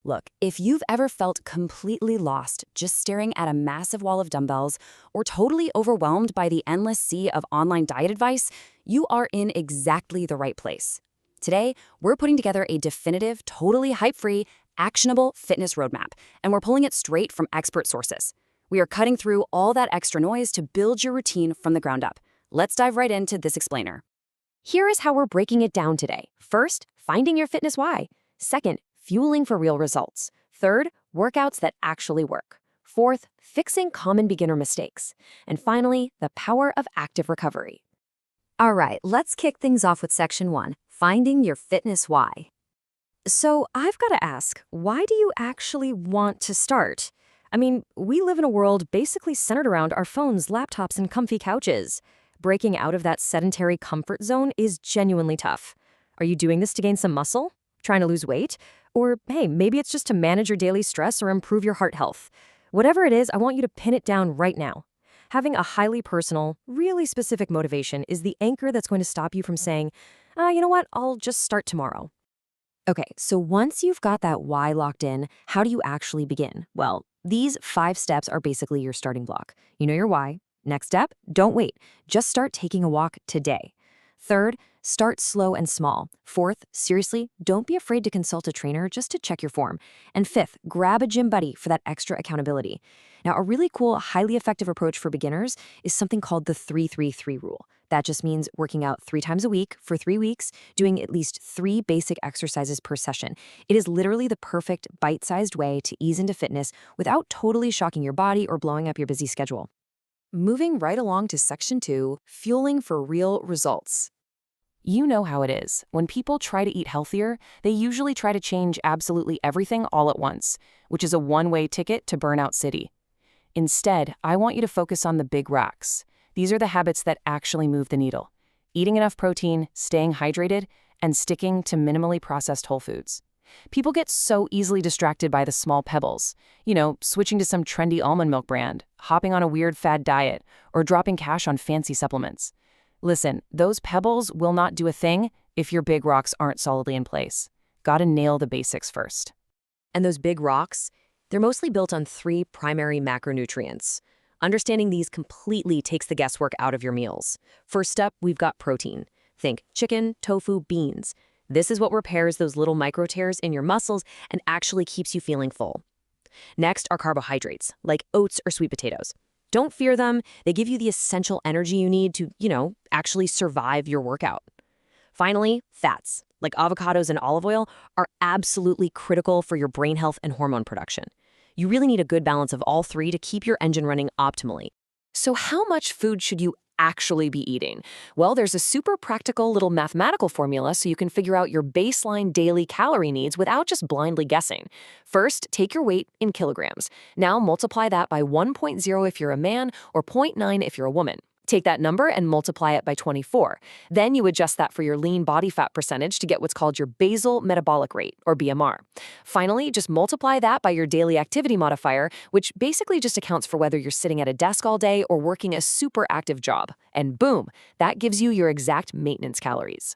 Look, if you've ever felt completely lost just staring at a massive wall of dumbbells or totally overwhelmed by the endless sea of online diet advice, you are in exactly the right place. Today, we're putting together a definitive, totally hype-free, actionable fitness roadmap, and we're pulling it straight from expert sources. We are cutting through all that extra noise to build your routine from the ground up. Let's dive right into this explainer. Here is how we're breaking it down today. First, finding your fitness why. Second, fueling for real results. Third, workouts that actually work. Fourth, fixing common beginner mistakes. And finally, the power of active recovery. All right, let's kick things off with section 1, finding your fitness why. So I've got to ask, why do you actually want to start? I mean, we live in a world basically centered around our phones, laptops, and comfy couches. Breaking out of that sedentary comfort zone is genuinely tough. Are you doing this to gain some muscle? Trying to lose weight? Or, hey, maybe it's just to manage your daily stress or improve your heart health. Whatever it is, I want you to pin it down right now. Having a highly personal, really specific motivation is the anchor that's going to stop you from saying, you know what, I'll just start tomorrow. Okay, so once you've got that why locked in, how do you actually begin? Well, these 5 steps are basically your starting block. You know your why. Next step, don't wait. Just start taking a walk today. Third, start slow and small. Fourth, seriously, don't be afraid to consult a trainer just to check your form. And fifth, grab a gym buddy for that extra accountability. Now, a really cool, highly effective approach for beginners is something called the 3-3-3 rule. That just means working out 3 times a week for 3 weeks, doing at least 3 basic exercises per session. It is literally the perfect bite-sized way to ease into fitness without totally shocking your body or blowing up your busy schedule. Moving right along to section 2, fueling for real results. You know how it is. When people try to eat healthier, they usually try to change absolutely everything all at once, which is a one-way ticket to Burnout City. Instead, I want you to focus on the big rocks. These are the habits that actually move the needle. Eating enough protein, staying hydrated, and sticking to minimally processed whole foods. People get so easily distracted by the small pebbles. Switching to some trendy almond milk brand, hopping on a weird fad diet, or dropping cash on fancy supplements. Listen, those pebbles will not do a thing if your big rocks aren't solidly in place. Gotta nail the basics first. And those big rocks, they're mostly built on 3 primary macronutrients. Understanding these completely takes the guesswork out of your meals. First up, we've got protein. Think chicken, tofu, beans. This is what repairs those little micro tears in your muscles and actually keeps you feeling full. Next are carbohydrates, like oats or sweet potatoes. Don't fear them. They give you the essential energy you need to, actually survive your workout. Finally, fats, like avocados and olive oil, are absolutely critical for your brain health and hormone production. You really need a good balance of all 3 to keep your engine running optimally. So how much food should you actually be eating? Well, there's a super practical little mathematical formula so you can figure out your baseline daily calorie needs without just blindly guessing. First, take your weight in kilograms. Now multiply that by 1.0 if you're a man or 0.9 if you're a woman. Take that number and multiply it by 24. Then you adjust that for your lean body fat percentage to get what's called your basal metabolic rate, or BMR. Finally, just multiply that by your daily activity modifier, which basically just accounts for whether you're sitting at a desk all day or working a super active job. And boom, that gives you your exact maintenance calories.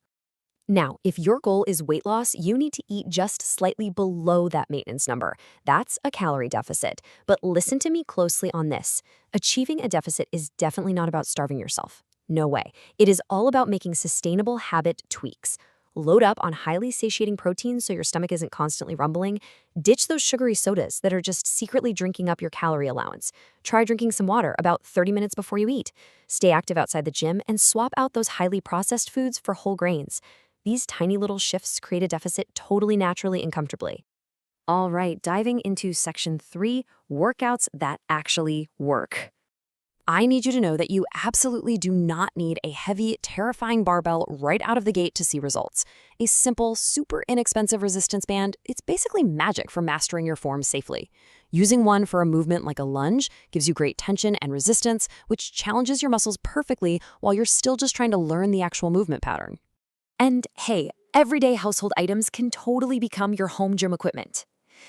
Now, if your goal is weight loss, you need to eat just slightly below that maintenance number. That's a calorie deficit. But listen to me closely on this. Achieving a deficit is definitely not about starving yourself. No way. It is all about making sustainable habit tweaks. Load up on highly satiating proteins so your stomach isn't constantly rumbling. Ditch those sugary sodas that are just secretly drinking up your calorie allowance. Try drinking some water about 30 minutes before you eat. Stay active outside the gym and swap out those highly processed foods for whole grains. These tiny little shifts create a deficit totally naturally and comfortably. All right, diving into section 3, workouts that actually work. I need you to know that you absolutely do not need a heavy, terrifying barbell right out of the gate to see results. A simple, super inexpensive resistance band, it's basically magic for mastering your form safely. Using one for a movement like a lunge gives you great tension and resistance, which challenges your muscles perfectly while you're still just trying to learn the actual movement pattern. And hey, everyday household items can totally become your home gym equipment.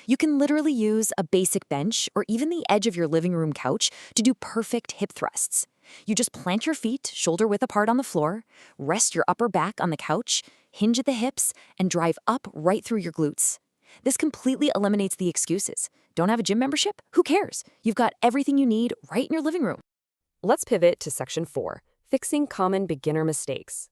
You can literally use a basic bench or even the edge of your living room couch to do perfect hip thrusts. You just plant your feet shoulder width apart on the floor, rest your upper back on the couch, hinge at the hips, and drive up right through your glutes. This completely eliminates the excuses. Don't have a gym membership? Who cares? You've got everything you need right in your living room. Let's pivot to section 4, fixing common beginner mistakes.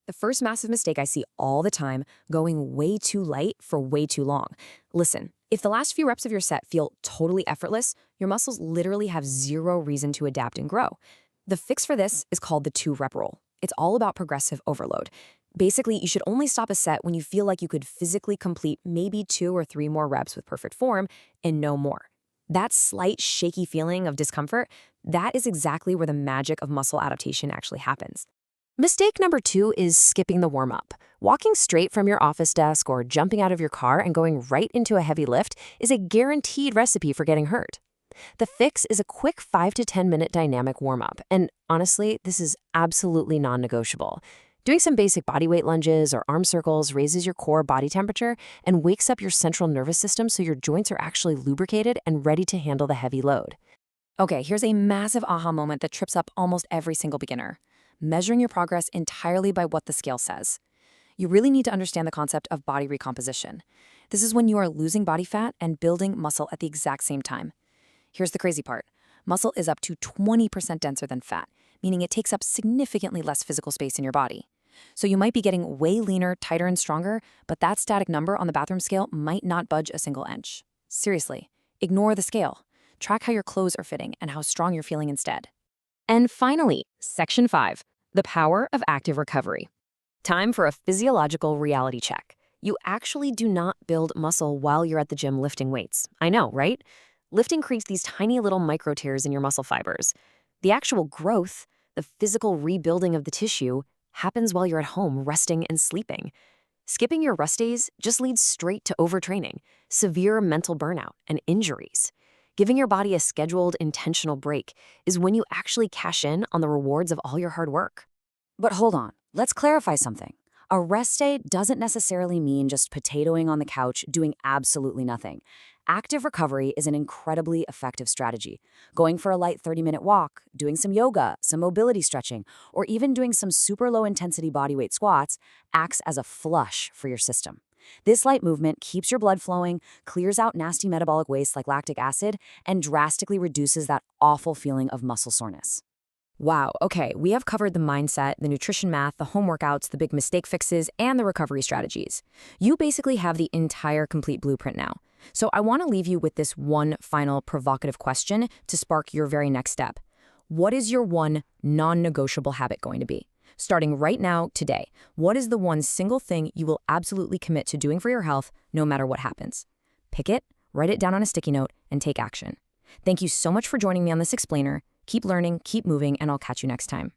The first massive mistake I see all the time, going way too light for way too long. Listen, if the last few reps of your set feel totally effortless, your muscles literally have zero reason to adapt and grow. The fix for this is called the 2-rep rule. It's all about progressive overload. Basically, you should only stop a set when you feel like you could physically complete maybe 2 or 3 more reps with perfect form and no more. That slight shaky feeling of discomfort, that is exactly where the magic of muscle adaptation actually happens. Mistake number 2 is skipping the warm-up. Walking straight from your office desk or jumping out of your car and going right into a heavy lift is a guaranteed recipe for getting hurt. The fix is a quick 5 to 10 minute dynamic warm-up, and honestly, this is absolutely non-negotiable. Doing some basic bodyweight lunges or arm circles raises your core body temperature and wakes up your central nervous system so your joints are actually lubricated and ready to handle the heavy load. Okay, here's a massive aha moment that trips up almost every single beginner. Measuring your progress entirely by what the scale says. You really need to understand the concept of body recomposition. This is when you are losing body fat and building muscle at the exact same time. Here's the crazy part. Muscle is up to 20% denser than fat, meaning it takes up significantly less physical space in your body. So you might be getting way leaner, tighter, and stronger, but that static number on the bathroom scale might not budge a single inch. Seriously, ignore the scale. Track how your clothes are fitting and how strong you're feeling instead. And finally, section 5, the power of active recovery. Time for a physiological reality check. You actually do not build muscle while you're at the gym lifting weights. I know, right? Lifting creates these tiny little micro tears in your muscle fibers. The actual growth, the physical rebuilding of the tissue, happens while you're at home resting and sleeping. Skipping your rest days just leads straight to overtraining, severe mental burnout, and injuries. Giving your body a scheduled, intentional break is when you actually cash in on the rewards of all your hard work. But hold on, let's clarify something. A rest day doesn't necessarily mean just potatoing on the couch, doing absolutely nothing. Active recovery is an incredibly effective strategy. Going for a light 30-minute walk, doing some yoga, some mobility stretching, or even doing some super low-intensity bodyweight squats acts as a flush for your system. This light movement keeps your blood flowing, clears out nasty metabolic waste like lactic acid, and drastically reduces that awful feeling of muscle soreness. Wow, okay, we have covered the mindset, the nutrition math, the home workouts, the big mistake fixes, and the recovery strategies. You basically have the entire complete blueprint now. So I want to leave you with this one final provocative question to spark your very next step. What is your one non-negotiable habit going to be? Starting right now, today, what is the one single thing you will absolutely commit to doing for your health no matter what happens? Pick it, write it down on a sticky note, and take action. Thank you so much for joining me on this explainer. Keep learning, keep moving, and I'll catch you next time.